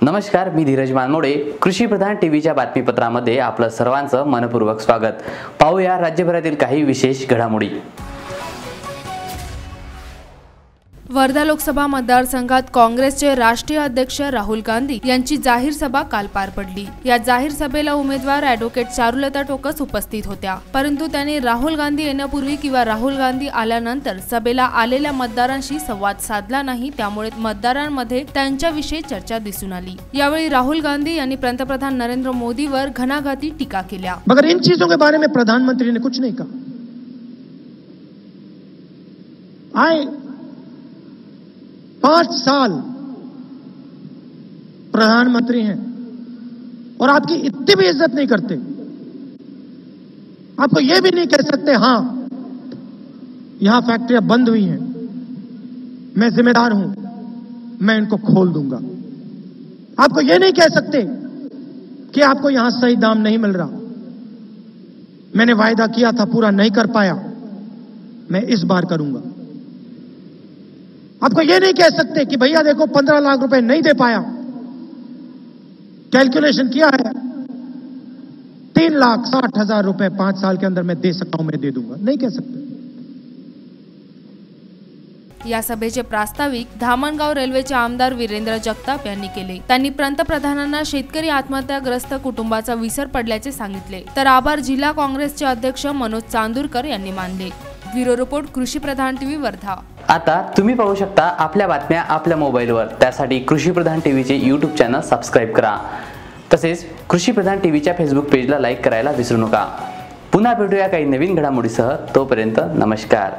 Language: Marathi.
नमस्कार, मी धीरज मानमोडे. कृषी प्रधान टीव्हीच्या बातमीपत्रामध्ये आपलं सर्वांचं मनपूर्वक स्वागत. पाहूया राज्यभरातील काही विशेष घडामोडी. वर्धा लोकसभा मतदारसंघात काँग्रेसचे राष्ट्रीय अध्यक्ष राहुल गांधी यांची जाहीर सभा काल पार पडली. या जाहीर सभेला उमेदवार ॲडव्होकेट चारुलता टोकस उपस्थित होत्या, परंतु त्यांनी राहुल गांधी येण्यापूर्वी किंवा राहुल गांधी आल्यानंतर सभेला आलेल्या मतदारांशी संवाद साधला नाही. त्यामुळे मतदारांमध्ये त्यांच्याविषयी चर्चा दिसून आली. यावेळी राहुल गांधी यांनी पंतप्रधान नरेंद्र मोदीवर घणाघाती टीका केल्या. मगर इन चीजों के बारे में प्रधानमंत्री ने कुछ नहीं कहा. आए 5 साल प्रधानमंत्री हैं और आपकी इतनी भी इज्जत नहीं करते. आपको यह भी नहीं कह सकते हां यहां फैक्ट्रियां बंद हुई हैं, मैं जिम्मेदार हूं, मैं इनको खोल दूंगा. आपको यह नहीं कह सकते कि आपको यहां सही दाम नहीं मिल रहा, मैंने वायदा किया था पूरा नहीं कर पाया, मैं इस बार करूंगा. आपको यह नहीं कह सकते कि भैया देखो 15 लाख रुपए नहीं दे पाया, कैलकुलेशन किया है 3,60,000 रुपए 5 साल के अंदर मैं दे सकता हूं, मैं दे दूंगा. नहीं कह सकते. या सभेचे प्रास्ताविक धामणगाव रेल्वेचे आमदार वीरेंद्र जगताप यांनी केले. त्यांनी पंतप्रधानांना शेतकरी आत्महत्याग्रस्त कुटुंबाचा विसर पडल्याचे सांगितले, तर आभार जिल्हा काँग्रेसचे अध्यक्ष मनोज चांदूरकर यांनी मानले. ब्युरो रिपोर्ट, कृषी प्रधान टीव्ही, वर्धा. आता तुम्ही पाहू शकता आपल्या बातम्या आपल्या मोबाईलवर. त्यासाठी कृषी प्रधान टीव्हीचे YouTube चॅनल सबस्क्राईब करा. तसेच कृषी प्रधान टीव्हीच्या फेसबुक पेजला लाईक करायला विसरू नका. पुन्हा भेटूया काही नवीन घडामोडीसह. तोपर्यंत नमस्कार.